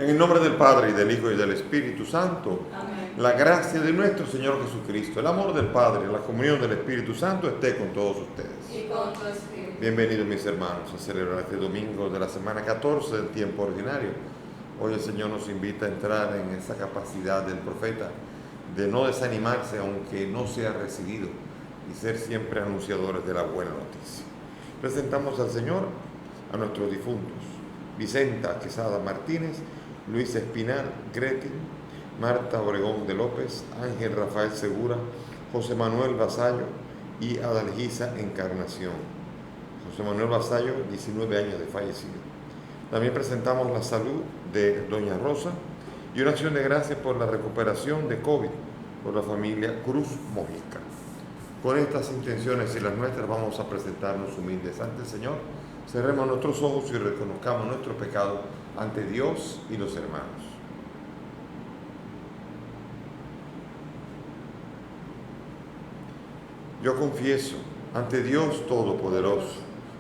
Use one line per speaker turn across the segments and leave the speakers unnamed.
En el nombre del Padre, y del Hijo, y del Espíritu Santo. Amén. La gracia de nuestro Señor Jesucristo, el amor del Padre, la comunión del Espíritu Santo esté con todos ustedes.
Y con tu espíritu.
Bienvenidos, mis hermanos, a celebrar este domingo de la semana 14 del tiempo ordinario. Hoy el Señor nos invita a entrar en esa capacidad del profeta de no desanimarse aunque no sea recibido y ser siempre anunciadores de la buena noticia. Presentamos al Señor a nuestros difuntos: Vicenta Quesada Martínez, Luis Espinal Gretin, Marta Obregón de López, Ángel Rafael Segura, José Manuel Vasallo y Adalgisa Encarnación. José Manuel Vasallo, 19 años de fallecido. También presentamos la salud de Doña Rosa y una acción de gracias por la recuperación de COVID por la familia Cruz Mojica. Con estas intenciones y las nuestras vamos a presentarnos humildes ante el Señor. Cerremos nuestros ojos y reconozcamos nuestro pecado ante Dios y los hermanos. Yo confieso ante Dios Todopoderoso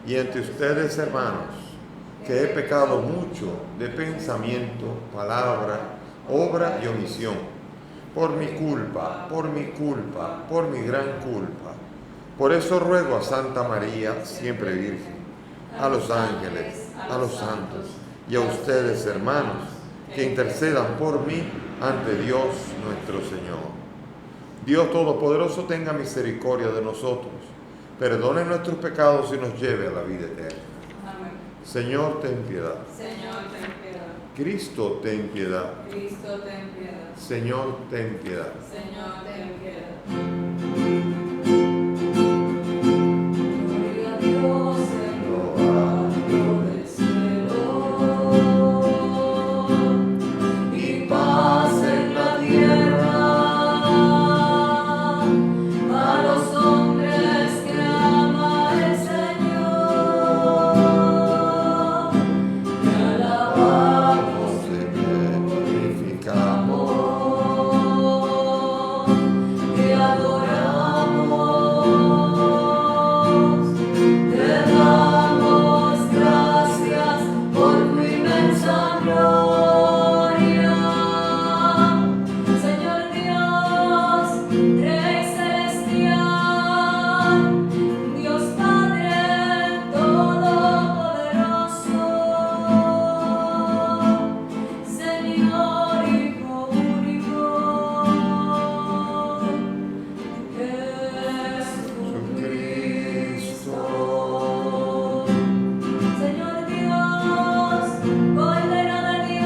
y ante ustedes, hermanos, que he pecado mucho de pensamiento, palabra, obra y omisión, por mi culpa, por mi gran culpa. Por eso ruego a Santa María, siempre Virgen, a los ángeles, a los santos y a ustedes, hermanos, que intercedan por mí ante Dios nuestro Señor. Dios Todopoderoso tenga misericordia de nosotros, perdone nuestros pecados y nos lleve a la vida eterna.
Amén.
Señor, ten piedad.
Señor, ten piedad.
Cristo, ten piedad.
Cristo, ten piedad.
Señor, ten piedad.
Señor, ten piedad.
Cordero de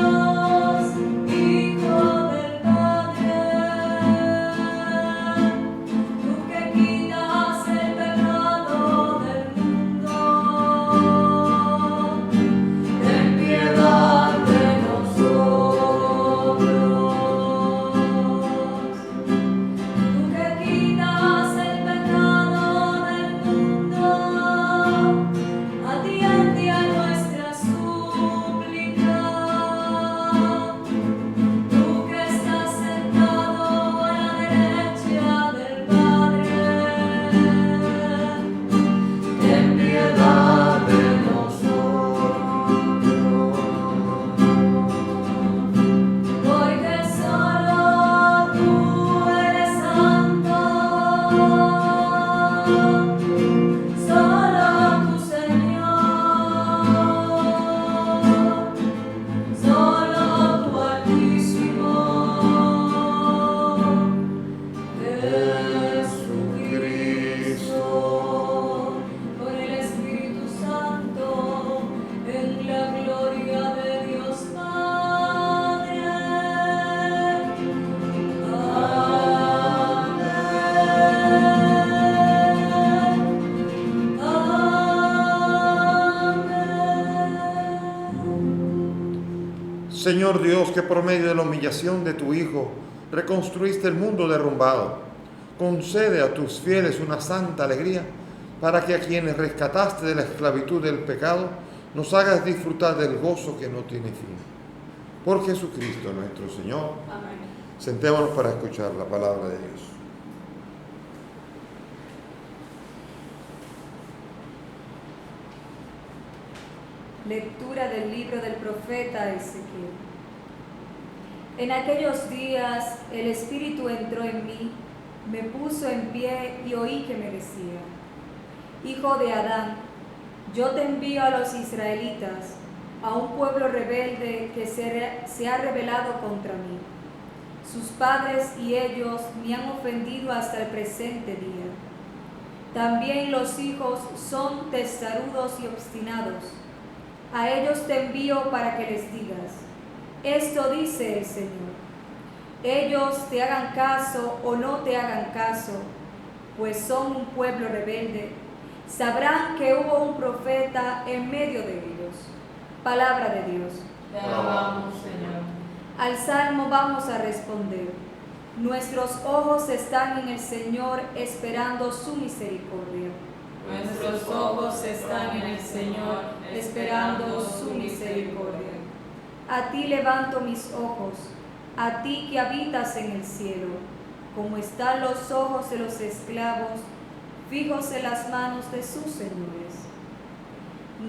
Señor Dios, que por medio de la humillación de tu Hijo reconstruiste el mundo derrumbado, concede a tus fieles una santa alegría, para que a quienes rescataste de la esclavitud del pecado, nos hagas disfrutar del gozo que no tiene fin. Por Jesucristo nuestro Señor.
Amén.
Sentémonos para escuchar la palabra de Dios.
Lectura del libro del profeta Ezequiel. En aquellos días el Espíritu entró en mí, me puso en pie y oí que me decía: Hijo de Adán, yo te envío a los israelitas, a un pueblo rebelde que se ha rebelado contra mí. Sus padres y ellos me han ofendido hasta el presente día. También los hijos son testarudos y obstinados. A ellos te envío para que les digas: esto dice el Señor. Ellos te hagan caso o no te hagan caso, pues son un pueblo rebelde. Sabrán que hubo un profeta en medio de ellos. Palabra de Dios.
Te alabamos, Señor.
Al salmo vamos a responder: nuestros ojos están en el Señor, esperando su misericordia.
Nuestros ojos están en el Señor, esperando su misericordia.
A ti levanto mis ojos, a ti que habitas en el cielo. Como están los ojos de los esclavos, fijos en las manos de sus señores.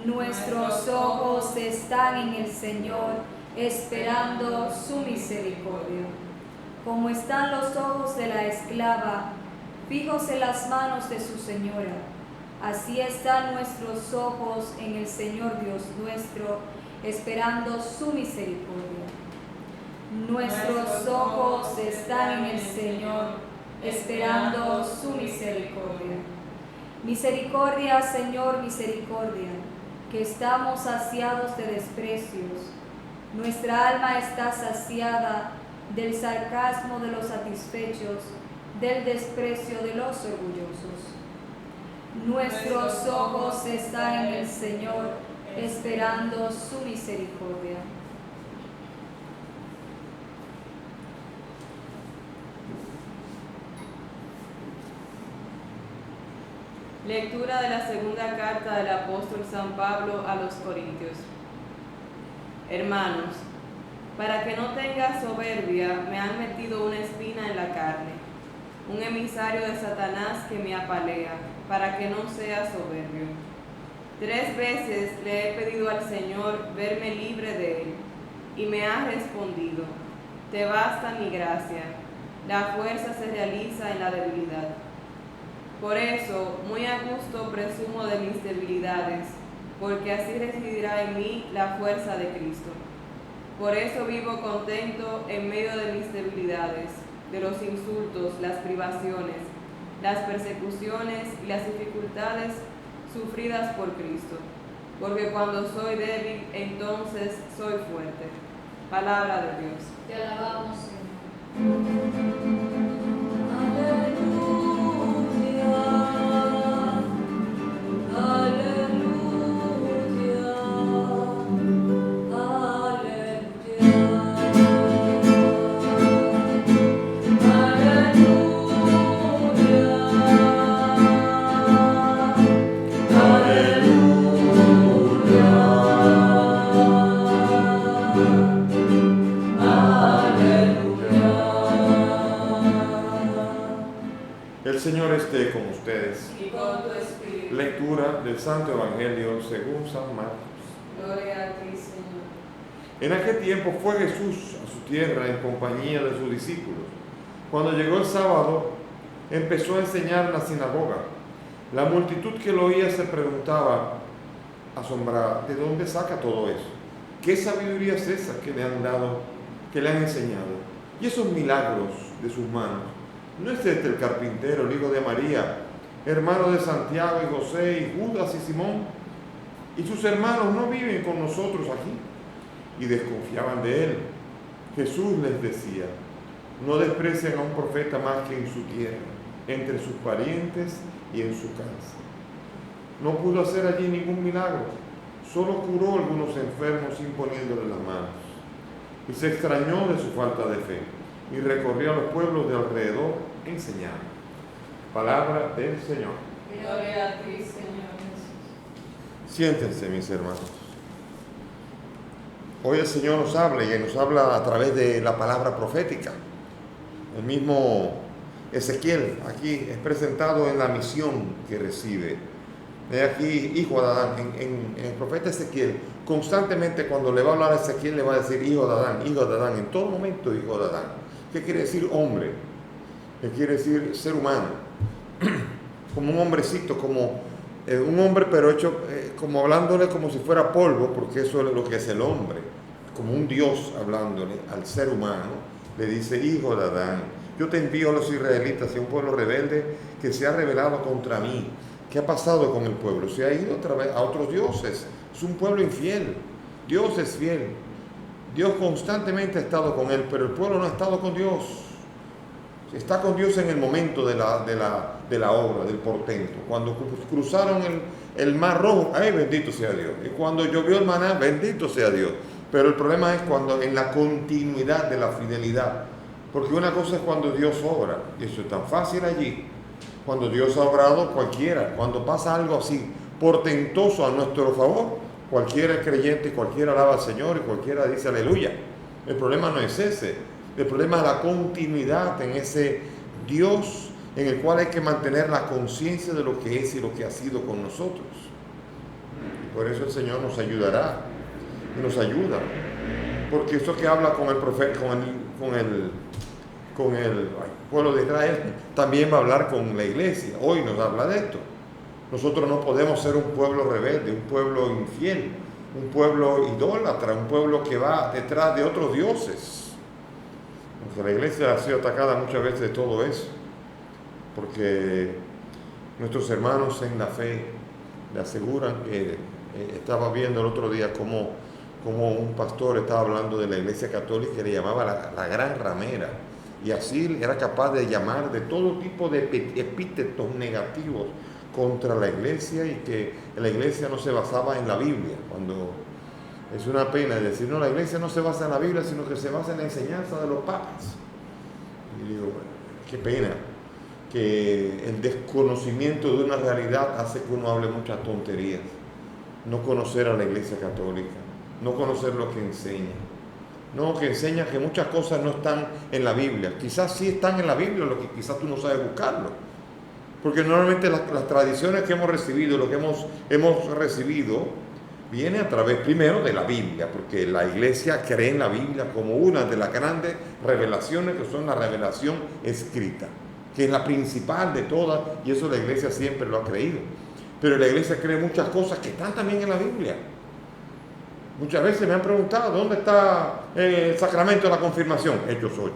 Nuestros ojos están en el Señor, esperando su misericordia. Como están los ojos de la esclava, fijos en las manos de su señora, así están nuestros ojos en el Señor Dios nuestro, esperando su misericordia. Nuestros ojos están en el Señor, esperando su misericordia. Misericordia, Señor, misericordia, que estamos saciados de desprecios. Nuestra alma está saciada del sarcasmo de los satisfechos, del desprecio de los orgullosos. Nuestros ojos están en el Señor, esperando su misericordia.
Lectura de la segunda carta del apóstol San Pablo a los Corintios. Hermanos, para que no tenga soberbia, me han metido una espina en la carne, un emisario de Satanás que me apalea, para que no sea soberbio. 3 veces le he pedido al Señor verme libre de él, y me ha respondido: te basta mi gracia, la fuerza se realiza en la debilidad. Por eso, muy a gusto presumo de mis debilidades, porque así residirá en mí la fuerza de Cristo. Por eso vivo contento en medio de mis debilidades, de los insultos, las privaciones, las persecuciones y las dificultades sufridas por Cristo, porque cuando soy débil, entonces soy fuerte. Palabra de Dios.
Te alabamos, Señor.
El Señor esté con ustedes.
Y con tu espíritu.
Lectura del Santo Evangelio según San Marcos.
Gloria a ti, Señor.
En aquel tiempo fue Jesús a su tierra en compañía de sus discípulos. Cuando llegó el sábado, empezó a enseñar en la sinagoga. La multitud que lo oía se preguntaba, asombrada, ¿de dónde saca todo eso? ¿Qué sabiduría es esa que le han dado, que le han enseñado? Y esos milagros de sus manos. ¿No es este el carpintero, el hijo de María, hermano de Santiago y José y Judas y Simón? ¿Y sus hermanos no viven con nosotros aquí? Y desconfiaban de él. Jesús les decía: no desprecien a un profeta más que en su tierra, entre sus parientes y en su casa. No pudo hacer allí ningún milagro, solo curó a algunos enfermos imponiéndole las manos. y se extrañó de su falta de fe, y recorrió a los pueblos de alrededor enseñando. Palabra del Señor.
Gloria a ti, Señor Jesús.
Siéntense, mis hermanos. Hoy el Señor nos habla, y nos habla a través de la palabra profética. El mismo Ezequiel aquí es presentado en la misión que recibe. He aquí, hijo de Adán. En el profeta Ezequiel, constantemente cuando le va a hablar a Ezequiel, le va a decir hijo de Adán, hijo de Adán, en todo momento hijo de Adán. ¿Qué quiere decir hombre? ¿Qué quiere decir ser humano? Como un hombrecito, como un hombre, pero hecho como hablándole como si fuera polvo, porque eso es lo que es el hombre. Como un Dios hablándole al ser humano, le dice hijo de Adán. Yo te envío a los israelitas, a un pueblo rebelde que se ha rebelado contra mí. ¿Qué ha pasado con el pueblo? Se ha ido otra vez a otros dioses. Es un pueblo infiel. Dios es fiel. Dios constantemente ha estado con él, pero el pueblo no ha estado con Dios. Está con Dios en el momento de la obra, del portento. Cuando cruzaron el mar rojo, ¡ay, bendito sea Dios! Y cuando llovió el maná, bendito sea Dios. Pero el problema es cuando en la continuidad de la fidelidad. Porque una cosa es cuando Dios obra, y eso es tan fácil allí. Cuando Dios ha obrado, cualquiera. Cuando pasa algo así, portentoso a nuestro favor, cualquiera es creyente, cualquiera alaba al Señor y cualquiera dice aleluya. El problema no es ese. El problema es la continuidad en ese Dios en el cual hay que mantener la conciencia de lo que es y lo que ha sido con nosotros. Y por eso el Señor nos ayudará y nos ayuda. Porque esto que habla con el profeta, con el pueblo de Israel, también va a hablar con la iglesia. Hoy nos habla de esto. Nosotros no podemos ser un pueblo rebelde, un pueblo infiel, un pueblo idólatra, un pueblo que va detrás de otros dioses. Porque la iglesia ha sido atacada muchas veces de todo eso, porque nuestros hermanos en la fe le aseguran que estaba viendo el otro día como un pastor estaba hablando de la iglesia católica y le llamaba la gran ramera, y así era capaz de llamar de todo tipo de epítetos negativos contra la iglesia, y que la iglesia no se basaba en la Biblia, cuando es una pena decir, no, la iglesia no se basa en la Biblia, sino que se basa en la enseñanza de los papas. Y digo, bueno, qué pena que el desconocimiento de una realidad hace que uno hable muchas tonterías. No conocer a la iglesia católica, no conocer lo que enseña. No, que enseña que muchas cosas no están en la Biblia. Quizás sí están en la Biblia, lo que quizás tú no sabes buscarlo. Porque normalmente las tradiciones que hemos recibido, lo que hemos recibido, viene a través primero de la Biblia, porque la iglesia cree en la Biblia como una de las grandes revelaciones, que son la revelación escrita, que es la principal de todas, y eso la iglesia siempre lo ha creído. Pero la iglesia cree muchas cosas que están también en la Biblia. Muchas veces me han preguntado, ¿dónde está el sacramento de la confirmación? Hechos 8.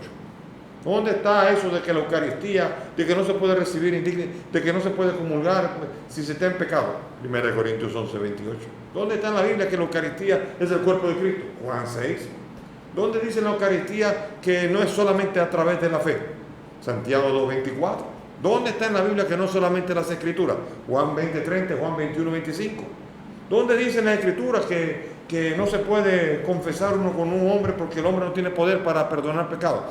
¿Dónde está eso de que la Eucaristía, de que no se puede recibir indigne, de que no se puede comulgar si se está en pecado? 1 Corintios 11, 28. ¿Dónde está en la Biblia que la Eucaristía es el cuerpo de Cristo? Juan 6. ¿Dónde dice la Eucaristía que no es solamente a través de la fe? Santiago 2, 24. ¿Dónde está en la Biblia que no solamente las Escrituras? Juan 20, 30, Juan 21, 25. ¿Dónde dice en las Escrituras que no se puede confesar uno con un hombre porque el hombre no tiene poder para perdonar pecados?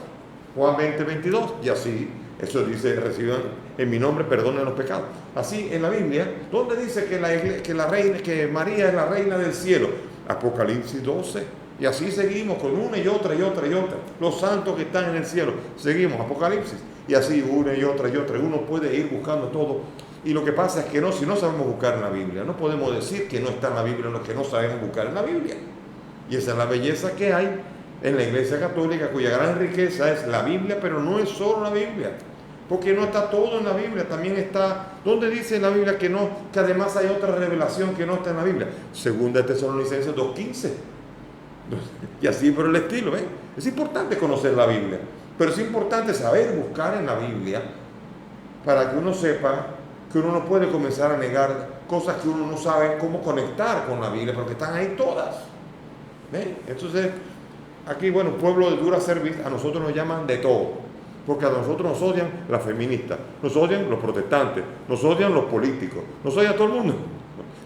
Juan 20, 22, y así, eso dice, reciban en mi nombre, perdonen los pecados. Así, en la Biblia, ¿dónde dice que María es la reina del cielo? Apocalipsis 12, y así seguimos con una y otra y otra y otra. Los santos que están en el cielo, seguimos, Apocalipsis, y así una y otra y otra. Uno puede ir buscando todo, y lo que pasa es que si no sabemos buscar en la Biblia, no podemos decir que no está en la Biblia lo que no sabemos buscar en la Biblia. Y esa es la belleza que hay en la iglesia católica, cuya gran riqueza es la Biblia, pero no es solo la Biblia, porque no está todo en la Biblia, también está, ¿dónde dice en la Biblia que además hay otra revelación que no está en la Biblia? Segunda de Tesalonicenses 2:15, y así por el estilo, ¿ven? Es importante conocer la Biblia, pero es importante saber buscar en la Biblia, para que uno sepa que uno no puede comenzar a negar cosas que uno no sabe cómo conectar con la Biblia, porque están ahí todas, ¿ven? Entonces, aquí, bueno, pueblo de dura cerviz, a nosotros nos llaman de todo, porque a nosotros nos odian las feministas, nos odian los protestantes, nos odian los políticos, nos odia todo el mundo,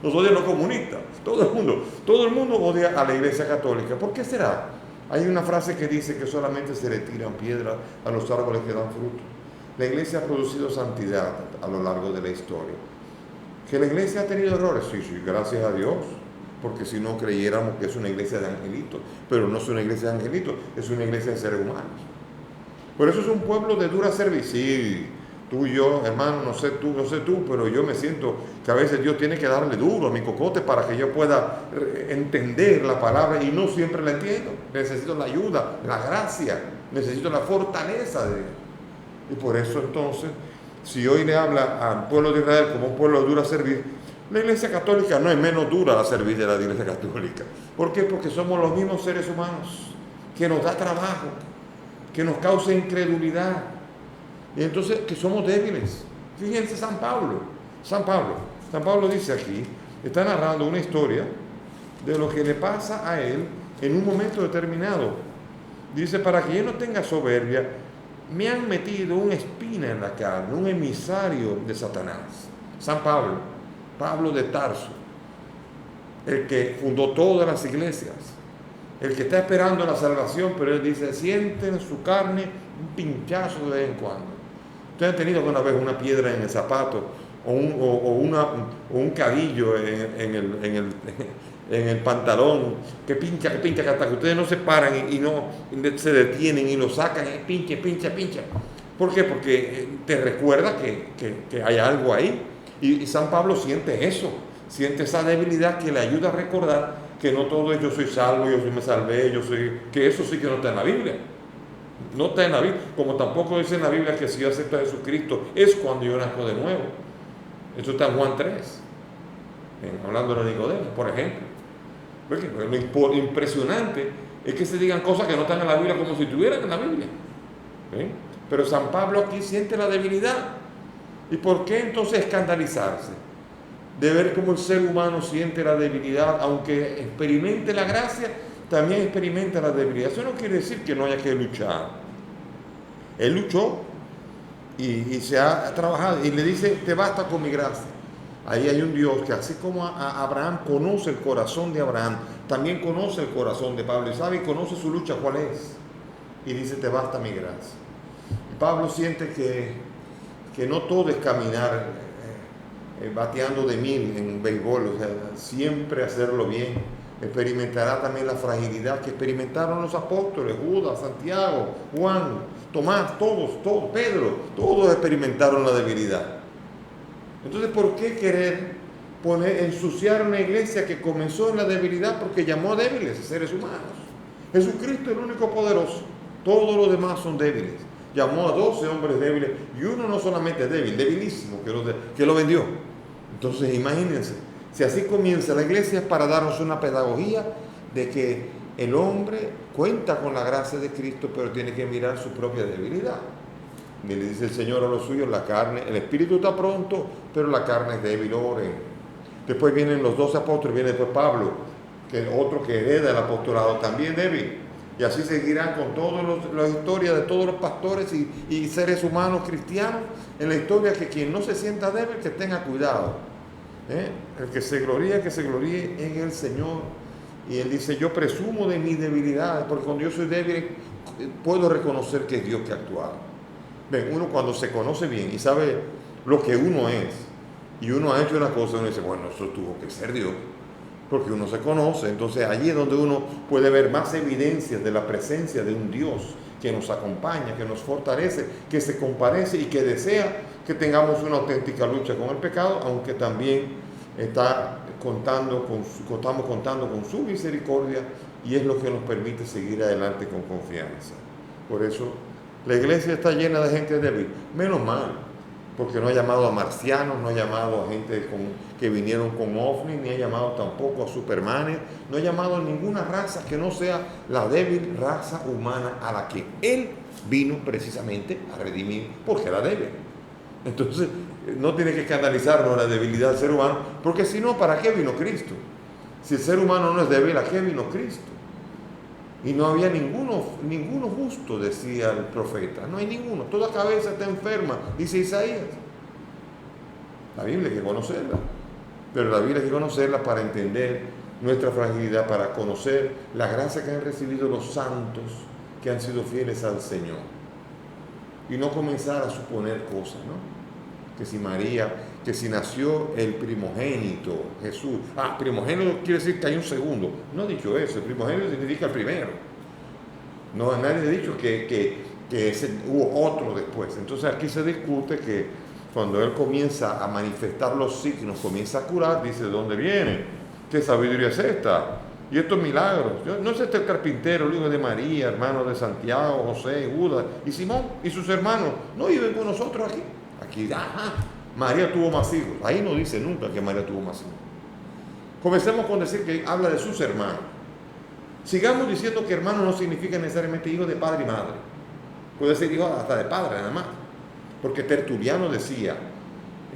nos odian los comunistas, todo el mundo odia a la iglesia católica. ¿Por qué será? Hay una frase que dice que solamente se le tiran piedras a los árboles que dan fruto. La iglesia ha producido santidad a lo largo de la historia. ¿Que la iglesia ha tenido errores? Sí, gracias a Dios. Porque si no creyéramos que es una iglesia de angelitos. Pero no es una iglesia de angelitos, es una iglesia de seres humanos. Por eso es un pueblo de dura cerviz. Sí, tú y yo, hermano, no sé tú, pero yo me siento que a veces Dios tiene que darle duro a mi cocote para que yo pueda entender la palabra, y no siempre la entiendo. Necesito la ayuda, la gracia, necesito la fortaleza de Dios. Y por eso entonces, si hoy le habla al pueblo de Israel como un pueblo de dura cerviz, la iglesia católica no es menos dura la cerviz de la iglesia católica. ¿Por qué? Porque somos los mismos seres humanos, que nos da trabajo, que nos causa incredulidad, y entonces que somos débiles. Fíjense San Pablo dice aquí, está narrando una historia de lo que le pasa a él en un momento determinado. Dice: para que yo no tenga soberbia, me han metido una espina en la carne, un emisario de Satanás. San Pablo de Tarso, el que fundó todas las iglesias, el que está esperando la salvación, pero él dice: siente en su carne un pinchazo de vez en cuando. Ustedes han tenido alguna vez una piedra en el zapato o un cadillo en el pantalón que pincha, que hasta que ustedes no se paran y no se detienen y lo sacan y pincha. ¿Por qué? Porque te recuerda que hay algo ahí. Y San Pablo siente eso, siente esa debilidad que le ayuda a recordar que no todo es yo soy salvo, yo me salvé, que eso sí que no está en la Biblia. No está en la Biblia, como tampoco dice en la Biblia que si yo acepto a Jesucristo es cuando yo nazco de nuevo. Eso está en Juan 3, hablando de Nicodemo, por ejemplo. Porque lo impresionante es que se digan cosas que no están en la Biblia como si estuvieran en la Biblia. Pero San Pablo aquí siente la debilidad. ¿Y por qué entonces escandalizarse? De ver cómo el ser humano siente la debilidad, aunque experimente la gracia, también experimenta la debilidad. Eso no quiere decir que no haya que luchar. Él luchó y se ha trabajado, y le dice: te basta con mi gracia. Ahí hay un Dios que, así como a Abraham conoce el corazón de Abraham, también conoce el corazón de Pablo, y sabe y conoce su lucha cuál es. Y dice: te basta mi gracia. Y Pablo siente que no todo es caminar bateando de 1000 en béisbol, o sea, siempre hacerlo bien. Experimentará también la fragilidad que experimentaron los apóstoles: Judas, Santiago, Juan, Tomás, todos, Pedro, todos experimentaron la debilidad. Entonces, ¿por qué querer ensuciar una iglesia que comenzó en la debilidad? Porque llamó débiles a seres humanos. Jesucristo es el único poderoso, todos los demás son débiles. Llamó a 12 hombres débiles, y uno no solamente débil, debilísimo, que lo vendió. Entonces imagínense, si así comienza la iglesia, es para darnos una pedagogía de que el hombre cuenta con la gracia de Cristo, pero tiene que mirar su propia debilidad. Y le dice el Señor a los suyos: la carne, el espíritu está pronto, pero la carne es débil, oren. Después vienen los 12 apóstoles, viene después Pablo, que otro que hereda el apostolado, también débil. Y así seguirán con todas las historias de todos los pastores y seres humanos cristianos en la historia, que quien no se sienta débil, que tenga cuidado. El que se gloríe en el Señor. Y él dice: yo presumo de mi debilidad, porque cuando yo soy débil puedo reconocer que es Dios que ha actuado. Ven, uno cuando se conoce bien y sabe lo que uno es, y uno ha hecho una cosa, uno dice: bueno, eso tuvo que ser Dios. Porque uno se conoce, entonces allí es donde uno puede ver más evidencias de la presencia de un Dios que nos acompaña, que nos fortalece, que se compadece y que desea que tengamos una auténtica lucha con el pecado, aunque también estamos contando con su misericordia, y es lo que nos permite seguir adelante con confianza. Por eso la iglesia está llena de gente débil, menos mal, porque no ha llamado a marcianos, no ha llamado a gente que vinieron con ovnis, ni ha llamado tampoco a supermanes, no ha llamado a ninguna raza que no sea la débil raza humana a la que Él vino precisamente a redimir, porque era débil. Entonces, no tiene que escandalizarnos la debilidad del ser humano, porque si no, ¿para qué vino Cristo? Si el ser humano no es débil, ¿a qué vino Cristo? Y no había ninguno justo, decía el profeta. No hay ninguno. Toda cabeza está enferma, dice Isaías. La Biblia hay que conocerla. Pero la Biblia hay que conocerla para entender nuestra fragilidad para conocer la gracia que han recibido los santos que han sido fieles al Señor. Y no comenzar a suponer cosas, ¿no? Que si María, que si nació el primogénito, Jesús. Primogénito quiere decir que hay un segundo. No he dicho eso, el primogénito significa el primero. No, nadie ha dicho que hubo otro después. Entonces aquí se discute que cuando Él comienza a manifestar los signos, comienza a curar, dice, ¿de dónde viene? ¿Qué sabiduría es esta? Y estos milagros. ¿No es este el carpintero, el hijo de María, hermano de Santiago, José, Judas y Simón y sus hermanos? ¿No viven con nosotros aquí? Aquí, María tuvo más hijos. Ahí no dice nunca que María tuvo más hijos. Comencemos con decir que habla de sus hermanos. Sigamos diciendo que hermano no significa necesariamente hijo de padre y madre. Puede ser hijo hasta de padre nada más. Porque Tertuliano decía,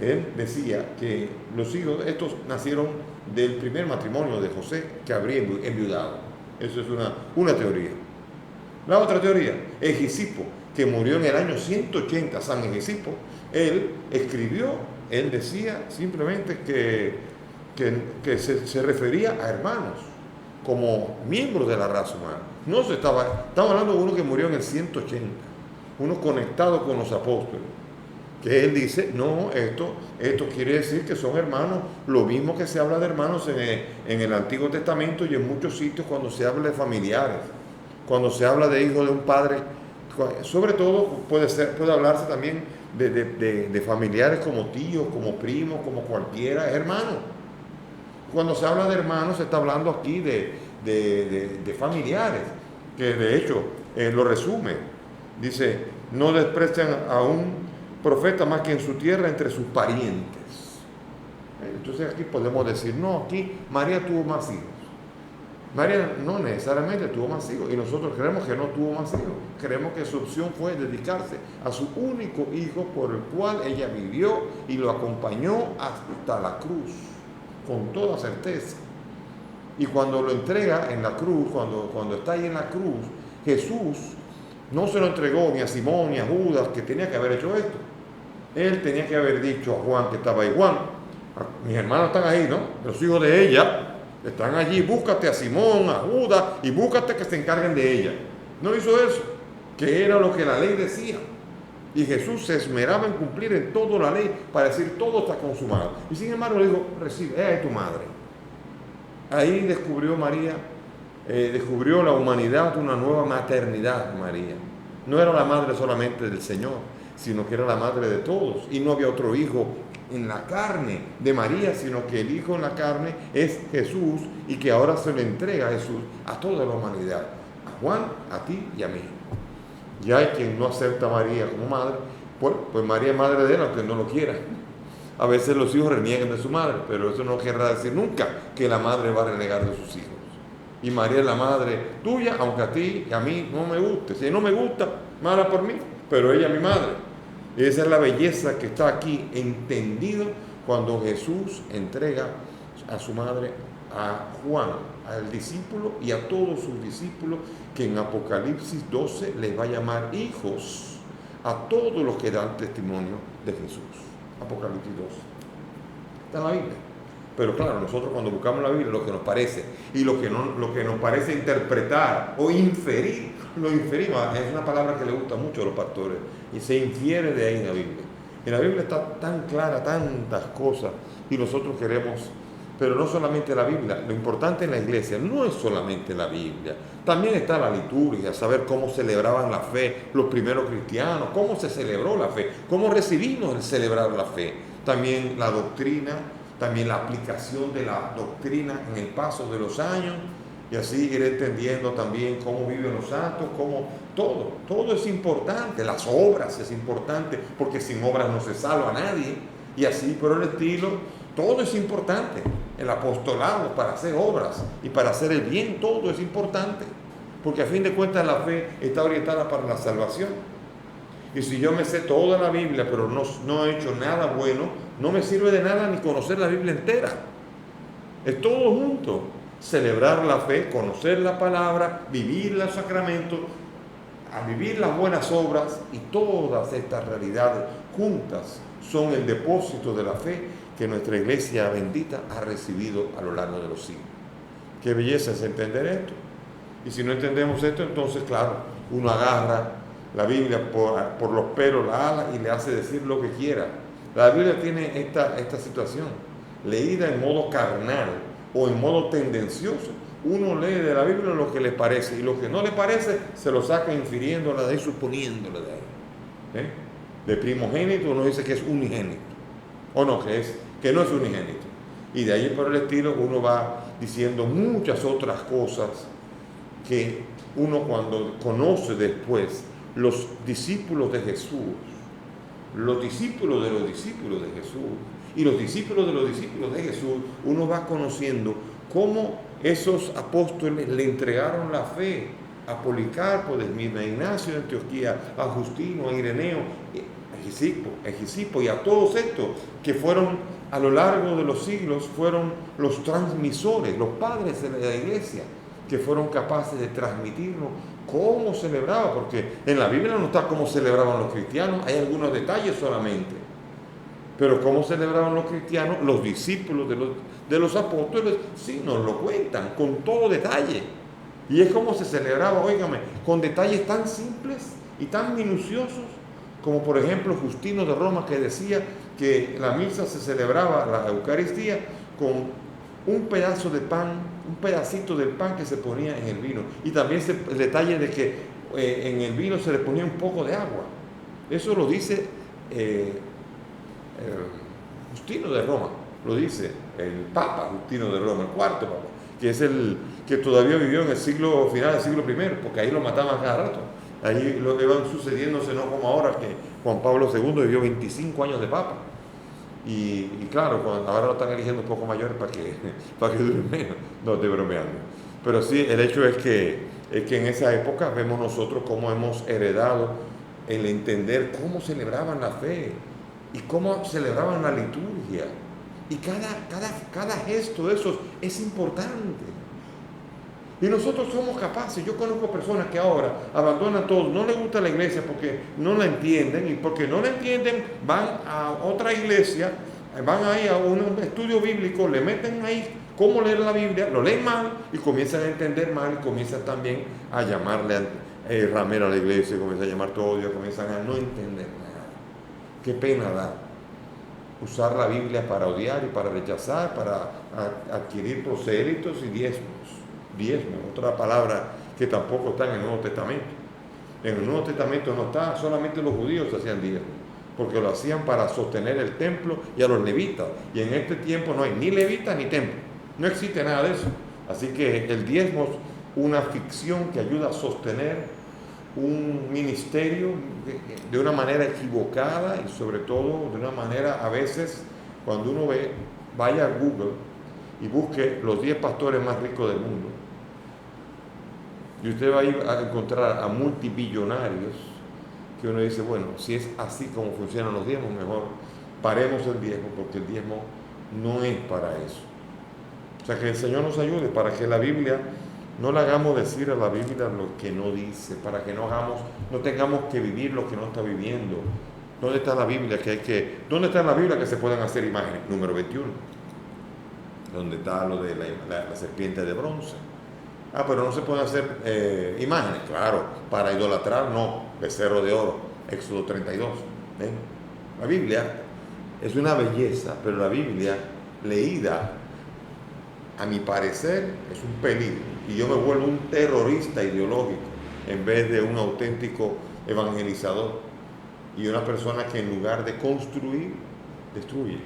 él decía que los hijos, estos nacieron del primer matrimonio de José que habría enviudado. Eso es una teoría. La otra teoría, Egisipo, que murió en el año 180, San Egisipo, él escribió, él decía simplemente que se refería a hermanos, como miembros de la raza humana. Estamos hablando de uno que murió en el 180, uno conectado con los apóstoles, que él dice, no, esto quiere decir que son hermanos, lo mismo que se habla de hermanos en el Antiguo Testamento y en muchos sitios cuando se habla de familiares, cuando se habla de hijos de un padre, sobre todo puede hablarse también de familiares como tíos, como primos, como cualquiera, hermanos. Cuando se habla de hermanos se está hablando aquí de familiares, que de hecho lo resume. Dice, no desprecian a un profeta más que en su tierra entre sus parientes. Entonces aquí podemos decir, no, aquí María tuvo más hijos. María no necesariamente tuvo más hijos y nosotros creemos que no tuvo más hijos. Creemos que su opción fue dedicarse a su único hijo por el cual ella vivió y lo acompañó hasta la cruz, con toda certeza. Y cuando lo entrega en la cruz, cuando está ahí en la cruz, Jesús no se lo entregó ni a Simón ni a Judas, que tenía que haber hecho esto. Él tenía que haber dicho a Juan, que estaba ahí, Juan, mis hermanos están ahí, ¿no? Los hijos de ella están allí, búscate a Simón, a Judas, y búscate que se encarguen de ella. No hizo eso, que era lo que la ley decía. Y Jesús se esmeraba en cumplir en toda la ley para decir, todo está consumado. Y sin embargo le dijo, recibe, ahí tu madre. Ahí descubrió María, descubrió la humanidad de una nueva maternidad, María. No era la madre solamente del Señor, sino que era la madre de todos. Y no había otro hijo en la carne de María, sino que el hijo en la carne es Jesús y que ahora se le entrega a Jesús a toda la humanidad, a Juan, a ti y a mí. Y hay quien no acepta a María como madre, pues María es madre de él aunque no lo quiera. A veces los hijos reniegan de su madre, pero eso no querrá decir nunca que la madre va a renegar de sus hijos. Y María es la madre tuya, aunque a ti y a mí no me guste. Si no me gusta, mala por mí, pero ella es mi madre. Y esa es la belleza que está aquí entendido cuando Jesús entrega a su madre a Juan, al discípulo y a todos sus discípulos, que en Apocalipsis 12 les va a llamar hijos a todos los que dan testimonio de Jesús. Apocalipsis 12. Está en la Biblia. Pero claro, nosotros cuando buscamos la Biblia, lo que nos parece y lo que nos parece interpretar o inferir, lo inferimos. Es una palabra que le gusta mucho a los pastores y se infiere de ahí en la Biblia. En la Biblia está tan clara tantas cosas y nosotros queremos, pero no solamente la Biblia. Lo importante en la iglesia no es solamente la Biblia, también está la liturgia, saber cómo celebraban la fe los primeros cristianos, cómo se celebró la fe, cómo recibimos el celebrar la fe, también la doctrina, también la aplicación de la doctrina en el paso de los años, y así ir entendiendo también cómo viven los santos, cómo todo es importante, las obras es importante, porque sin obras no se salva a nadie, y así por el estilo, todo es importante, el apostolado para hacer obras y para hacer el bien, todo es importante, porque a fin de cuentas la fe está orientada para la salvación. Y si yo me sé toda la Biblia, pero no he hecho nada bueno, no me sirve de nada ni conocer la Biblia entera. Es todo junto. Celebrar la fe, conocer la palabra, vivir los sacramentos, a vivir las buenas obras, y todas estas realidades juntas son el depósito de la fe que nuestra iglesia bendita ha recibido a lo largo de los siglos. Qué belleza es entender esto. Y si no entendemos esto, entonces, claro, uno agarra la Biblia por los pelos, la ala, y le hace decir lo que quiera. La Biblia tiene esta situación. Leída en modo carnal o en modo tendencioso, uno lee de la Biblia lo que le parece, y lo que no le parece se lo saca infiriéndola de ahí, suponiéndola de ahí. De primogénito uno dice que es unigénito, o no, que no es unigénito. Y de ahí por el estilo uno va diciendo muchas otras cosas que uno, cuando conoce después los discípulos de Jesús, los discípulos de los discípulos de Jesús y los discípulos de los discípulos de Jesús, uno va conociendo cómo esos apóstoles le entregaron la fe a Policarpo de Esmirna, a Ignacio de Antioquía, a Justino, a Ireneo, a Egisipo y a todos estos que fueron a lo largo de los siglos, fueron los transmisores, los padres de la iglesia, que fueron capaces de transmitirnos cómo celebraba, porque en la Biblia no está cómo celebraban los cristianos, hay algunos detalles solamente, pero cómo celebraban los cristianos, los discípulos de los apóstoles, sí nos lo cuentan con todo detalle, y es como se celebraba, óigame, con detalles tan simples y tan minuciosos, como por ejemplo Justino de Roma, que decía que la misa se celebraba, la Eucaristía, con un pedazo de pan, un pedacito del pan que se ponía en el vino. Y también el detalle de que en el vino se le ponía un poco de agua. Eso lo dice Justino de Roma, lo dice el Papa Justino de Roma, el cuarto Papa, que es el que todavía vivió en el final del siglo I, porque ahí lo mataban cada rato. Ahí lo que iban sucediéndose, no como ahora, que Juan Pablo II vivió 25 años de Papa. Y claro, ahora lo están eligiendo un poco mayor para que dure menos. No, estoy bromeando. Pero sí, el hecho es que en esa época vemos nosotros cómo hemos heredado el entender cómo celebraban la fe y cómo celebraban la liturgia. Y cada gesto de esos es importante. Y nosotros somos capaces. Yo conozco personas que ahora abandonan todo, no les gusta la iglesia porque no la entienden, y porque no la entienden van a otra iglesia, van ahí a un estudio bíblico, le meten ahí cómo leer la Biblia, lo leen mal y comienzan a entender mal, y comienzan también a llamarle ramero a la iglesia, comienzan a llamar todo Dios, comienzan a no entender nada. Qué pena da usar la Biblia para odiar y para rechazar, para adquirir prosélitos y diezmos, otra palabra que tampoco está en el Nuevo Testamento. En el Nuevo Testamento no está, solamente los judíos hacían diezmos, porque lo hacían para sostener el templo y a los levitas. Y en este tiempo no hay ni levitas ni templo, no existe nada de eso. Así que el diezmo es una ficción que ayuda a sostener un ministerio de una manera equivocada, y sobre todo de una manera, a veces, cuando uno vaya a Google y busque los 10 pastores más ricos del mundo, y usted va a ir a encontrar a multibillonarios que uno dice, bueno, si es así como funcionan los diezmos, mejor paremos el diezmo, porque el diezmo no es para eso. O sea, que el Señor nos ayude para que la Biblia, no le hagamos decir a la Biblia lo que no dice, para que no tengamos que vivir lo que no está viviendo. ¿Dónde está la Biblia dónde está la Biblia que se puedan hacer imágenes? Número 21. Donde está lo de la serpiente de bronce. Pero no se pueden hacer imágenes, claro, para idolatrar, no, becerro de oro, Éxodo 32. La Biblia es una belleza, pero la Biblia leída, a mi parecer, es un peligro, y yo me vuelvo un terrorista ideológico en vez de un auténtico evangelizador y una persona que en lugar de construir, destruye,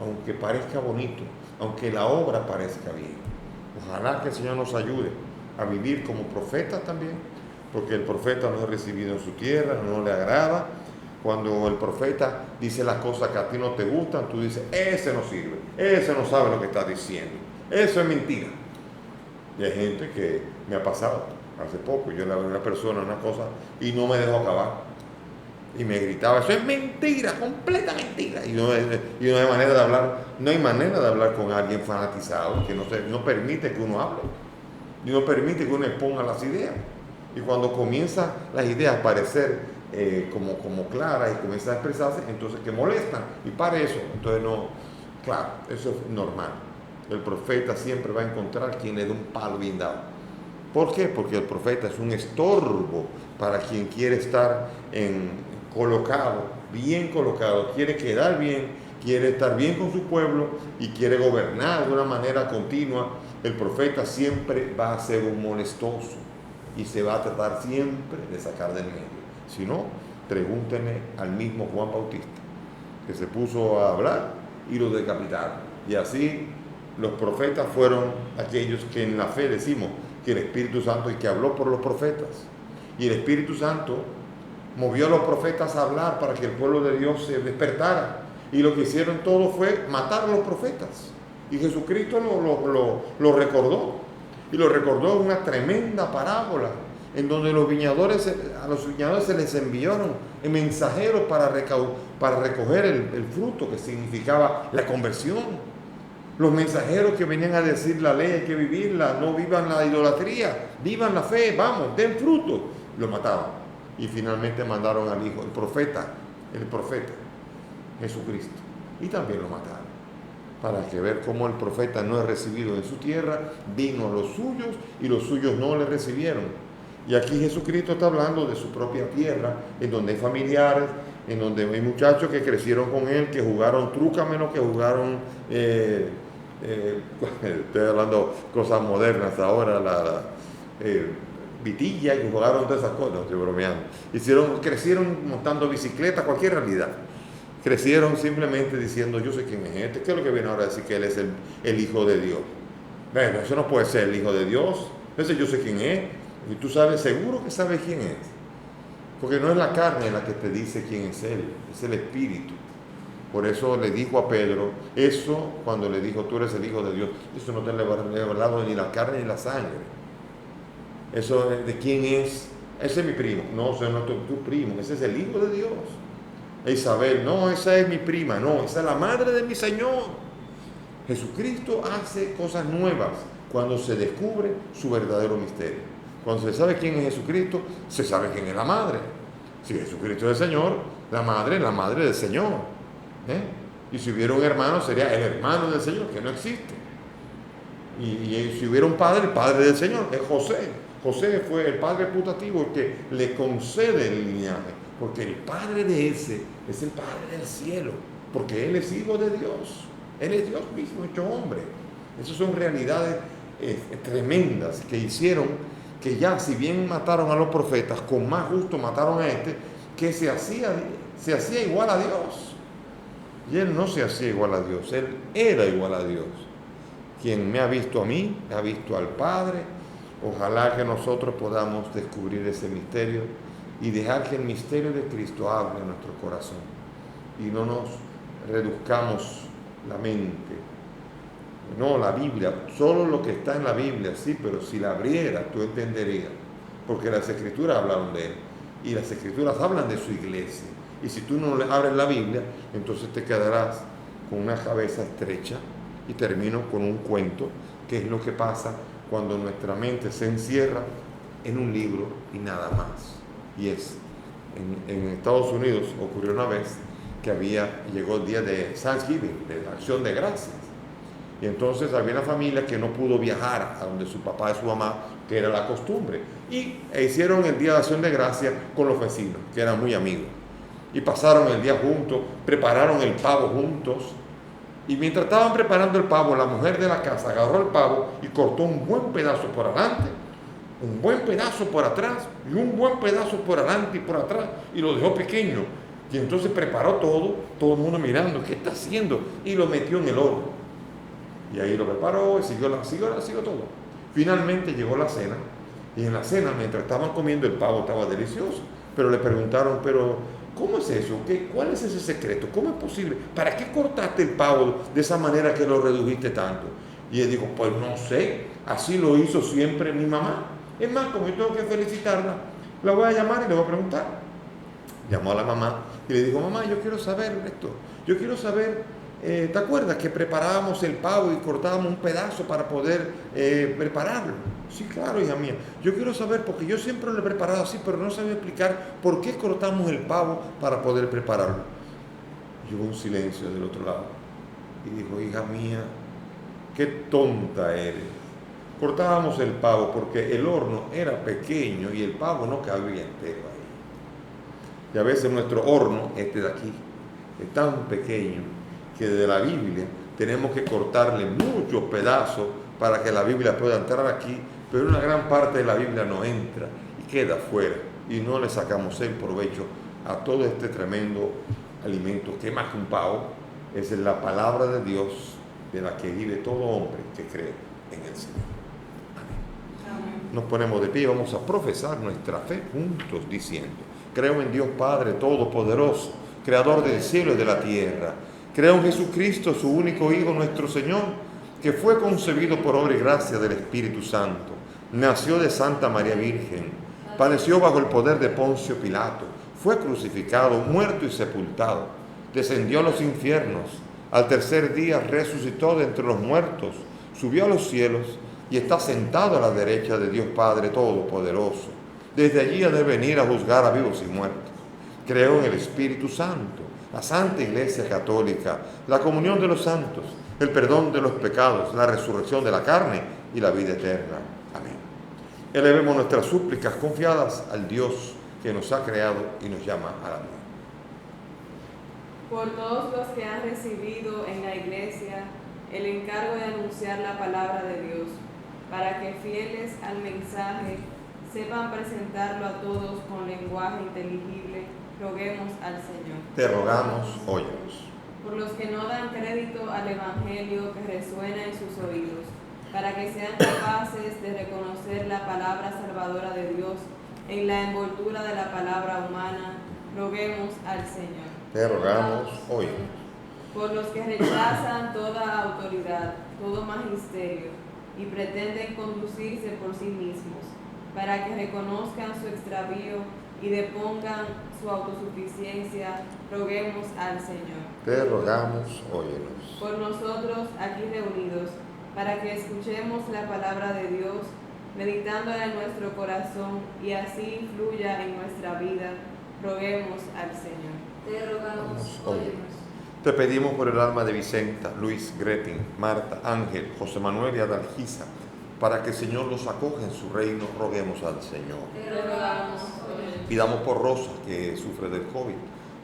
aunque parezca bonito, aunque la obra parezca bien. Ojalá que el Señor nos ayude a vivir como profetas también, porque el profeta no es recibido en su tierra, no le agrada. Cuando el profeta dice las cosas que a ti no te gustan, tú dices, ese no sirve, ese no sabe lo que está diciendo, eso es mentira. Y hay gente que me ha pasado hace poco, yo le hablé a una persona una cosa y no me dejó acabar. Y me gritaba, eso es mentira, completa mentira. Y no hay manera de hablar con alguien fanatizado que no permite que uno hable. Y no permite que uno exponga las ideas. Y cuando comienzan las ideas a parecer como claras y comienzan a expresarse, entonces que molestan. Y para eso, entonces no, claro, eso es normal. el profeta siempre va a encontrar quien le dé un palo bien dado. ¿Por qué? Porque el profeta es un estorbo para quien quiere estar colocado, bien colocado, quiere quedar bien, quiere estar bien con su pueblo y quiere gobernar de una manera continua. El profeta siempre va a ser un molestoso y se va a tratar siempre de sacar del medio. Si no, pregúntenle al mismo Juan Bautista, que se puso a hablar y lo decapitaron. Y así los profetas fueron aquellos que en la fe decimos que el Espíritu Santo, y que habló por los profetas, y el Espíritu Santo movió a los profetas a hablar para que el pueblo de Dios se despertara, y lo que hicieron todos fue matar a los profetas, y Jesucristo lo recordó, y lo recordó en una tremenda parábola, en donde a los viñadores se les enviaron mensajeros para recoger el fruto, que significaba la conversión. Los mensajeros que venían a decir la ley hay que vivirla, no vivan la idolatría, vivan la fe, vamos, den fruto. Lo mataban. Y finalmente mandaron al Hijo, el profeta, Jesucristo. Y también lo mataron. Para que ver cómo el profeta no es recibido en su tierra, vino a los suyos y los suyos no le recibieron. Y aquí Jesucristo está hablando de su propia tierra, en donde hay familiares, en donde hay muchachos que crecieron con él, que jugaron trúcamelo, que jugaron... estoy hablando cosas modernas ahora, vitilla, y jugaron todas esas cosas, no estoy bromeando. Crecieron montando bicicleta, cualquier realidad. Crecieron simplemente diciendo, yo sé quién es este. ¿Qué es lo que viene ahora a decir que él es el Hijo de Dios? Bueno, eso no puede ser el Hijo de Dios. Ese yo sé quién es. Y tú sabes, seguro que sabes quién es. Porque no es la carne la que te dice quién es él, es el Espíritu. Por eso le dijo a Pedro, eso cuando le dijo, tú eres el Hijo de Dios, eso no te le ha hablado ni la carne ni la sangre. Eso de quién es, ese es mi primo. No, ese no es tu primo, ese es el Hijo de Dios. Isabel, no, esa es mi prima, no, esa es la madre de mi Señor. Jesucristo hace cosas nuevas cuando se descubre su verdadero misterio. Cuando se sabe quién es Jesucristo, se sabe quién es la madre. Si Jesucristo es el Señor, la madre del Señor. Y si hubiera un hermano, sería el hermano del Señor, que no existe. Y si hubiera un padre, el padre del Señor es José. José fue el padre putativo, el que le concede el linaje, porque el padre de ese es el Padre del cielo, porque él es hijo de Dios, él es Dios mismo hecho hombre. Esas son realidades tremendas que hicieron que ya, si bien mataron a los profetas, con más gusto mataron a que se hacía igual a Dios. Y él no se hacía igual a Dios, él era igual a Dios. Quien me ha visto a mí, ha visto al Padre. Ojalá que nosotros podamos descubrir ese misterio y dejar que el misterio de Cristo hable en nuestro corazón. Y no nos reduzcamos la mente. No, la Biblia, solo lo que está en la Biblia, sí, pero si la abrieras, tú entenderías. Porque las Escrituras hablaron de él. Y las Escrituras hablan de su iglesia. Y si tú no le abres la Biblia, entonces te quedarás con una cabeza estrecha. Y termino con un cuento, que es lo que pasa cuando nuestra mente se encierra en un libro y nada más. Y en Estados Unidos ocurrió una vez que llegó el día de Thanksgiving, de la Acción de Gracias. Y entonces había una familia que no pudo viajar a donde su papá y su mamá, que era la costumbre. Y hicieron el Día de Acción de Gracias con los vecinos, que eran muy amigos. Y pasaron el día juntos, prepararon el pavo juntos. Y mientras estaban preparando el pavo, la mujer de la casa agarró el pavo y cortó un buen pedazo por adelante, un buen pedazo por atrás y un buen pedazo por adelante y por atrás, y lo dejó pequeño. Y entonces preparó todo el mundo mirando, ¿qué está haciendo? Y lo metió en el horno. Y ahí lo preparó y siguió todo. Finalmente llegó la cena, y en la cena, mientras estaban comiendo, el pavo estaba delicioso, pero le preguntaron, pero ¿cómo es eso? ¿Cuál es ese secreto? ¿Cómo es posible? ¿Para qué cortaste el pavo de esa manera que lo redujiste tanto? Y él dijo, pues no sé, así lo hizo siempre mi mamá. Es más, como yo tengo que felicitarla, la voy a llamar y le voy a preguntar. Llamó a la mamá y le dijo, mamá, yo quiero saber esto. Yo quiero saber, ¿te acuerdas que preparábamos el pavo y cortábamos un pedazo para poder prepararlo? Sí, claro, hija mía. Yo quiero saber, porque yo siempre lo he preparado así, pero no sabía explicar por qué cortamos el pavo para poder prepararlo. Y hubo un silencio del otro lado. Y dijo, hija mía, qué tonta eres. Cortábamos el pavo porque el horno era pequeño y el pavo no cabía entero ahí. Y a veces nuestro horno, este de aquí, es tan pequeño que de la Biblia tenemos que cortarle muchos pedazos para que la Biblia pueda entrar aquí, pero una gran parte de la Biblia no entra y queda fuera, y no le sacamos el provecho a todo este tremendo alimento que más que un pavo es la palabra de Dios, de la que vive todo hombre que cree en el Señor. Amén. Nos ponemos de pie y vamos a profesar nuestra fe juntos diciendo: creo en Dios Padre Todopoderoso, Creador del cielo y de la tierra. Creo en Jesucristo, su único Hijo, nuestro Señor, que fue concebido por obra y gracia del Espíritu Santo. Nació de Santa María Virgen, padeció bajo el poder de Poncio Pilato, fue crucificado, muerto y sepultado, descendió a los infiernos, al tercer día resucitó de entre los muertos, subió a los cielos y está sentado a la derecha de Dios Padre Todopoderoso. Desde allí ha de venir a juzgar a vivos y muertos. Creo en el Espíritu Santo, la Santa Iglesia Católica, la comunión de los santos, el perdón de los pecados, la resurrección de la carne y la vida eterna. Amén. Elevemos nuestras súplicas confiadas al Dios que nos ha creado y nos llama al amor.
Por todos los que han recibido en la Iglesia el encargo de anunciar la palabra de Dios, para que fieles al mensaje sepan presentarlo a todos con lenguaje inteligible, roguemos al Señor.
Te rogamos, óyenos.
Por los que no dan crédito al Evangelio que resuena en sus oídos, para que sean capaces de reconocer la palabra salvadora de Dios en la envoltura de la palabra humana, roguemos al Señor.
Te rogamos, óyenos.
Por los que rechazan toda autoridad, todo magisterio, y pretenden conducirse por sí mismos, para que reconozcan su extravío y depongan su autosuficiencia, roguemos al Señor.
Te rogamos, óyenos.
Por nosotros aquí reunidos, para que escuchemos la palabra de Dios, meditándola en nuestro corazón y así fluya en nuestra vida, roguemos al Señor.
Te rogamos, óyenos.
Te pedimos por el alma de Vicenta, Luis, Gretin, Marta, Ángel, José Manuel y Adalgisa, para que el Señor los acoja en su reino, roguemos al Señor.
Te rogamos, óyenos.
Pidamos por Rosa, que sufre del COVID,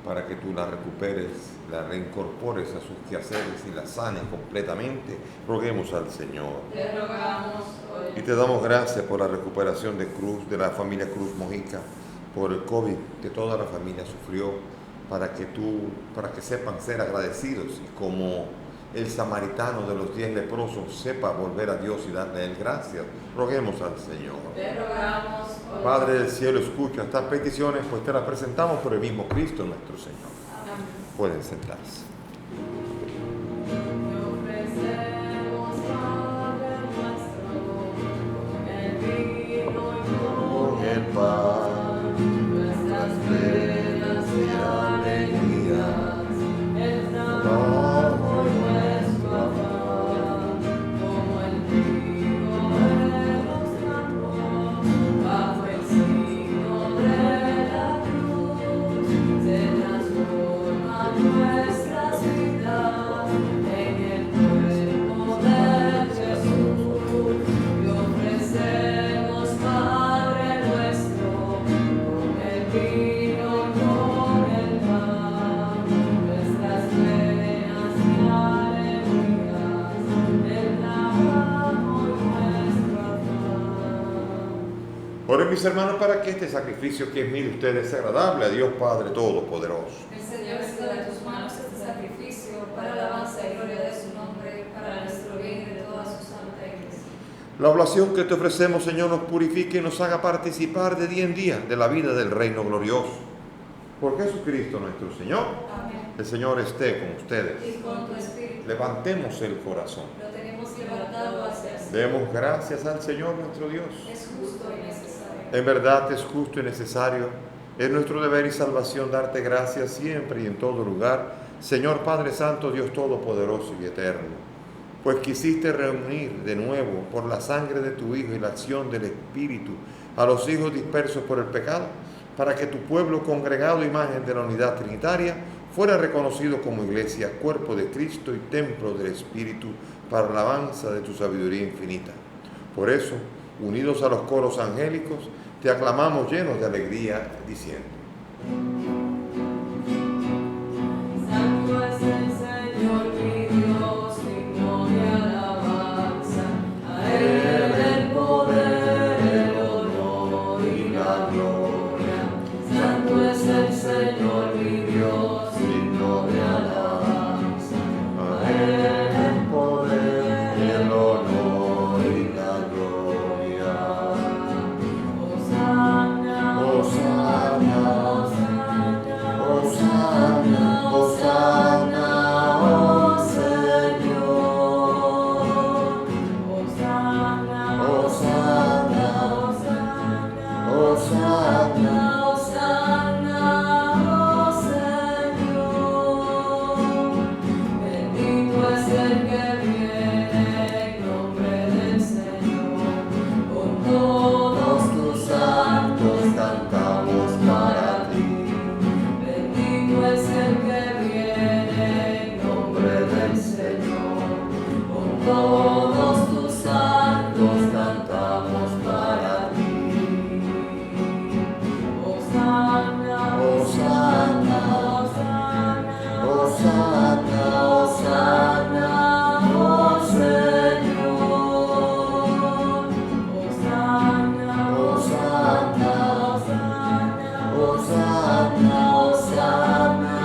para que tú la recuperes, la reincorpores a sus quehaceres y la sanes completamente, roguemos al Señor.
Te rogamos, óyenos.
Y te damos gracias por la recuperación de Cruz, de la familia Cruz Mojica, por el COVID que toda la familia sufrió, para que sepan ser agradecidos y como el samaritano de los 10 leprosos sepa volver a Dios y darle a Él gracias, roguemos al Señor.
Te rogamos, óyenos.
Padre del cielo, escucha estas peticiones, pues te las presentamos por el mismo Cristo nuestro Señor.
Amén.
Pueden sentarse. El pan, nuestras penas y alegrías, el trabajo y nuestro afán, como el trigo de los campos, bajo el signo de la cruz, se transforman nuestras vidas en el cuerpo de Jesús, y ofrecemos Padre nuestro, con el vino y con el pan, nuestras penas y alegrías, el trabajo y nuestro afán. Oren mis hermanos para que este sacrificio que es mío de ustedes sea agradable a Dios Padre Todopoderoso.
El Señor reciba de tus manos este sacrificio para alabanza y gloria de su nombre, para nuestro bien y de toda su santa iglesia.
La oblación que te ofrecemos, Señor, nos purifique y nos haga participar de día en día de la vida del reino glorioso. Por Jesucristo nuestro Señor.
Amén.
El Señor esté con ustedes.
Y con tu espíritu.
Levantemos el corazón.
Lo tenemos levantado hacia el Señor.
Demos gracias al Señor nuestro Dios.
Es justo y necesario.
En verdad es justo y necesario. Es nuestro deber y salvación darte gracias siempre y en todo lugar, Señor Padre Santo, Dios Todopoderoso y Eterno. Pues quisiste reunir de nuevo por la sangre de tu Hijo y la acción del Espíritu a los hijos dispersos por el pecado, para que tu pueblo congregado, imagen de la unidad trinitaria, fuera reconocido como iglesia, cuerpo de Cristo y templo del Espíritu, para alabanza de tu sabiduría infinita. Por eso, unidos a los coros angélicos, te aclamamos llenos de alegría, diciendo:
Santo es el Señor mi Dios, digno de alabanza. A Él el poder, el honor y la gloria. Santo es el Señor mi Dios, digno de alabanza. A Él el poder, el honor y la gloria. Hosanna, Hosanna, Hosanna, Hosanna, Hosanna, oh Señor. Hosanna, Hosanna, Hosanna, Hosanna, Hosanna, oh Señor. Bendito es el que viene en nombre del Señor. Con todos tus santos cantamos para ti. Bendito es el que viene en nombre del Señor. Con todos tus santos cantamos para ti. Hosanna, Hosanna, Hosanna, Hosanna, Hosanna, oh Señor. Hosanna, Hosanna, Hosanna, Hosanna, Hosanna,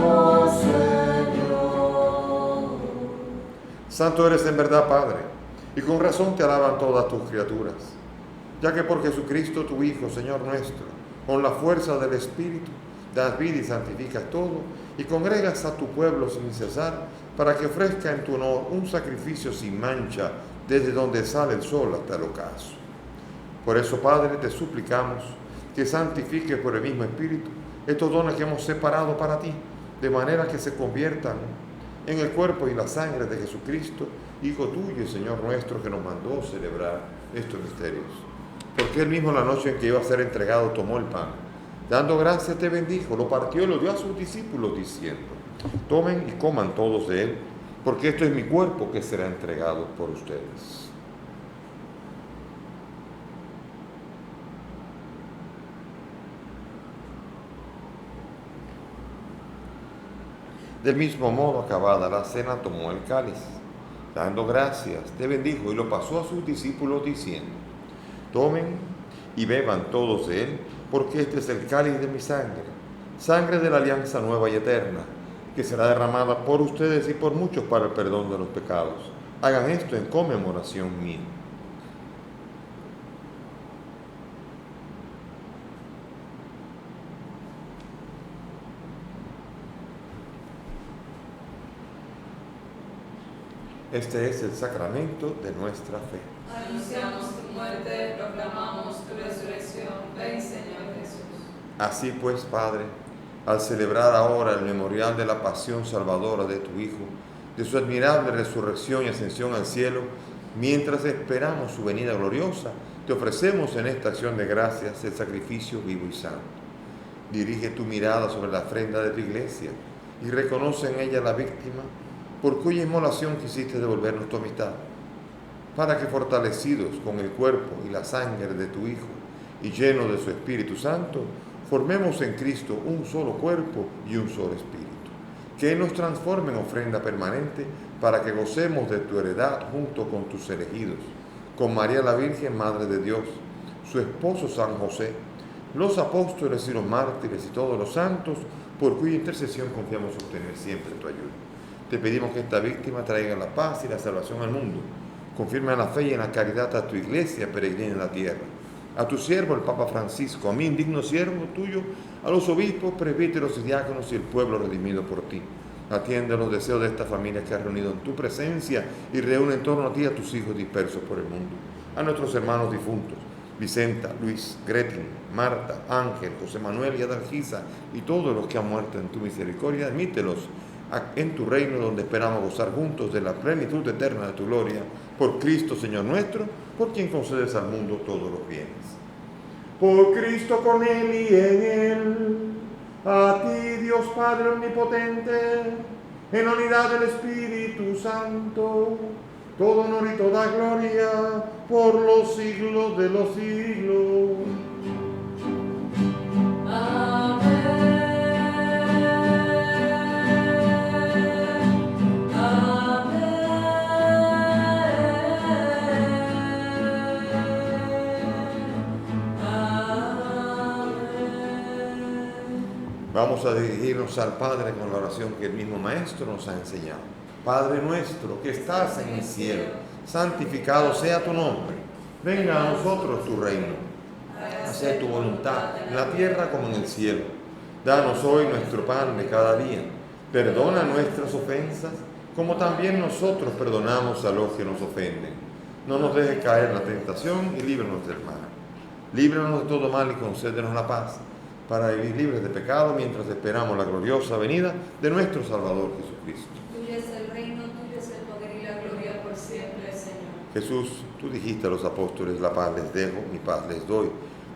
oh Señor.
Santo eres en verdad, Padre, y con razón te alaban todas tus criaturas, ya que por Jesucristo tu Hijo, Señor nuestro, con la fuerza del Espíritu, das vida y santificas todo, y congregas a tu pueblo sin cesar, para que ofrezca en tu honor un sacrificio sin mancha, desde donde sale el sol hasta el ocaso. Por eso, Padre, te suplicamos que santifiques por el mismo Espíritu estos dones que hemos separado para ti, de manera que se conviertan en el cuerpo y la sangre de Jesucristo, Hijo tuyo y Señor nuestro, que nos mandó celebrar estos misterios. Porque él mismo, la noche en que iba a ser entregado, tomó el pan, dando gracias te bendijo, lo partió y lo dio a sus discípulos, diciendo: tomen y coman todos de él, porque esto es mi cuerpo que será entregado por ustedes. Del mismo modo, acabada la cena, tomó el cáliz, dando gracias, te bendijo y lo pasó a sus discípulos, diciendo: tomen y beban todos de él, porque este es el cáliz de mi sangre, sangre de la alianza nueva y eterna, que será derramada por ustedes y por muchos para el perdón de los pecados. Hagan esto en conmemoración mía. Este es el sacramento de nuestra fe.
Anunciamos tu muerte, proclamamos tu resurrección. Ven, Señor Jesús.
Así pues, Padre, al celebrar ahora el memorial de la pasión salvadora de tu Hijo, de su admirable resurrección y ascensión al cielo, mientras esperamos su venida gloriosa, te ofrecemos en esta acción de gracias el sacrificio vivo y santo. Dirige tu mirada sobre la ofrenda de tu iglesia y reconoce en ella la víctima por cuya inmolación quisiste devolvernos tu amistad, para que, fortalecidos con el cuerpo y la sangre de tu Hijo y llenos de su Espíritu Santo, formemos en Cristo un solo cuerpo y un solo Espíritu. Que Él nos transforme en ofrenda permanente para que gocemos de tu heredad junto con tus elegidos, con María la Virgen, Madre de Dios, su esposo San José, los apóstoles y los mártires y todos los santos, por cuya intercesión confiamos obtener siempre tu ayuda. Te pedimos que esta víctima traiga la paz y la salvación al mundo. Confirma en la fe y en la caridad a tu iglesia peregrina en la tierra, a tu siervo el Papa Francisco, a mí, indigno siervo tuyo, a los obispos, presbíteros y diáconos y el pueblo redimido por ti. Atiende los deseos de esta familia que has reunido en tu presencia y reúne en torno a ti a tus hijos dispersos por el mundo. A nuestros hermanos difuntos, Vicenta, Luis, Gretin, Marta, Ángel, José Manuel y Adalgisa, y todos los que han muerto en tu misericordia, admítelos en tu reino, donde esperamos gozar juntos de la plenitud eterna de tu gloria, por Cristo Señor nuestro, por quien concedes al mundo todos los bienes. Por Cristo, con Él y en Él, a ti, Dios Padre omnipotente, en la unidad del Espíritu Santo, todo honor y toda gloria por los siglos de los siglos. Vamos a dirigirnos al Padre con la oración que el mismo Maestro nos ha enseñado. Padre nuestro que estás en el cielo, santificado sea tu nombre. Venga a nosotros tu reino. Haz tu voluntad en la tierra como en el cielo. Danos hoy nuestro pan de cada día. Perdona nuestras ofensas, como también nosotros perdonamos a los que nos ofenden. No nos dejes caer en la tentación y líbranos del mal. Líbranos de todo mal y concédenos la paz, para vivir libres de pecado mientras esperamos la gloriosa venida de nuestro Salvador Jesucristo.
Tuyo es el reino, tuyo es el poder y la gloria por siempre, Señor.
Jesús, tú dijiste a los apóstoles, la paz les dejo, mi paz les doy.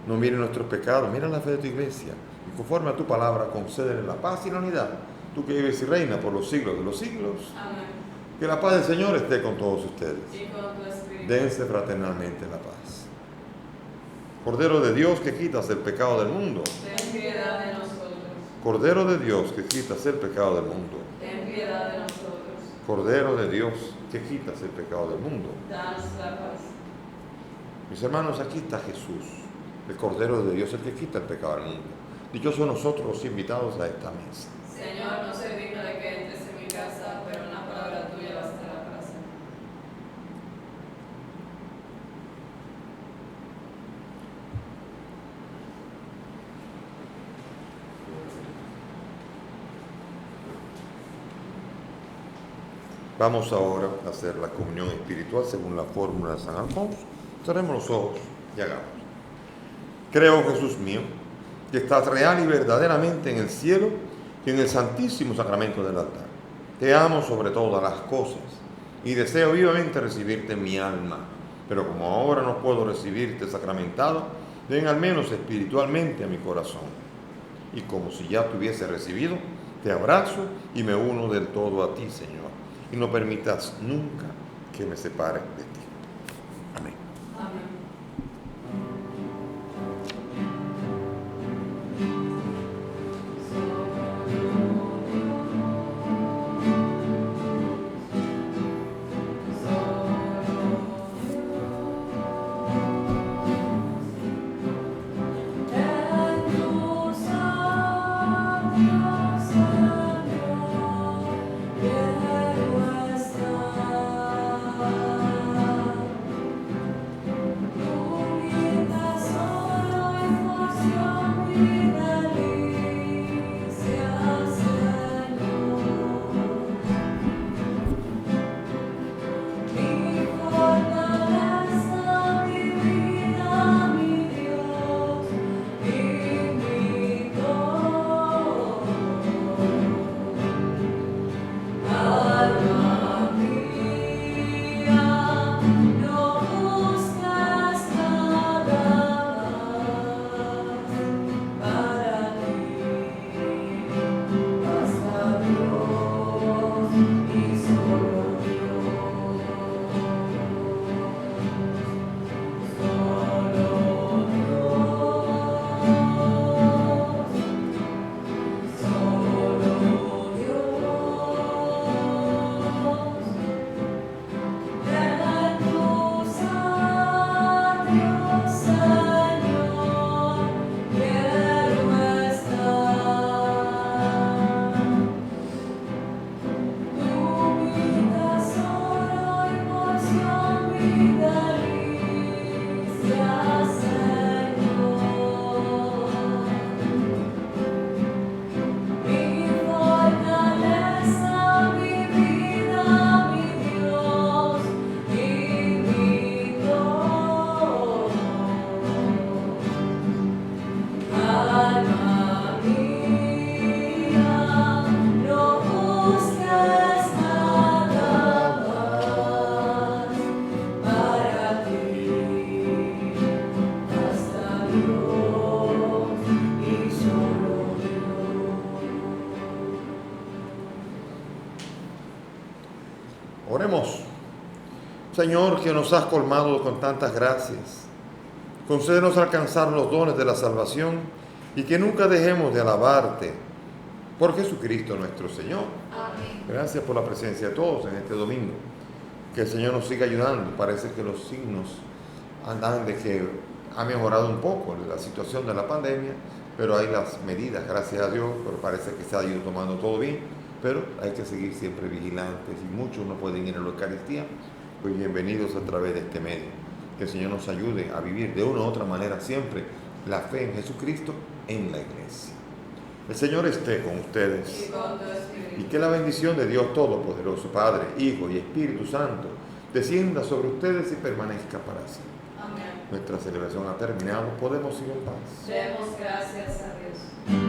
No miren nuestros pecados, mira la fe de tu iglesia. Y conforme a tu palabra, concédele la paz y la unidad. Tú que vives y reinas por los siglos de los siglos.
Amén.
Que la paz del Señor esté con todos ustedes.
Y con tu espíritu.
Dense fraternalmente la paz. Cordero de Dios que quitas el pecado del mundo.
Ten piedad de nosotros.
Cordero de Dios que quitas el pecado del mundo.
Ten piedad de nosotros.
Cordero de Dios que quitas el pecado del mundo.
Danos la paz.
Mis hermanos, aquí está Jesús, el Cordero de Dios, el que quita el pecado del mundo. Dichosos nosotros los invitados a esta mesa.
Señor, no soy digno de que entres en mi casa, pero una palabra tuya bastará para siempre.
Vamos ahora a hacer la comunión espiritual según la fórmula de San Alfonso. Cerremos los ojos y hagamos. Creo, Jesús mío, que estás real y verdaderamente en el cielo y en el santísimo sacramento del altar. Te amo sobre todas las cosas y deseo vivamente recibirte en mi alma. Pero como ahora no puedo recibirte sacramentado, ven al menos espiritualmente a mi corazón. Y como si ya te hubiese recibido, te abrazo y me uno del todo a ti, Señor. Y no permitas nunca que me separe de ti. Amén.
Amén.
Quiero estar
Oremos. Señor, que nos has colmado con tantas gracias, concédenos alcanzar los dones de la salvación y que nunca dejemos de alabarte por Jesucristo nuestro Señor.
Amén.
Gracias por la presencia de todos en este domingo. Que el Señor nos siga ayudando. Parece que los signos andan de que ha mejorado un poco la situación de la pandemia, pero hay las medidas, gracias a Dios, pero parece que se ha ido tomando todo bien, pero hay que seguir siempre vigilantes y muchos no pueden ir a la Eucaristía, pues bienvenidos a través de este medio. Que el Señor nos ayude a vivir de una u otra manera siempre la fe en Jesucristo en la iglesia. El Señor esté con ustedes.
Y con tu espíritu.
Y que la bendición de Dios Todopoderoso, Padre, Hijo y Espíritu Santo, descienda sobre ustedes y permanezca para siempre.
Amén.
Nuestra celebración ha terminado, podemos ir en paz.
Demos gracias a Dios.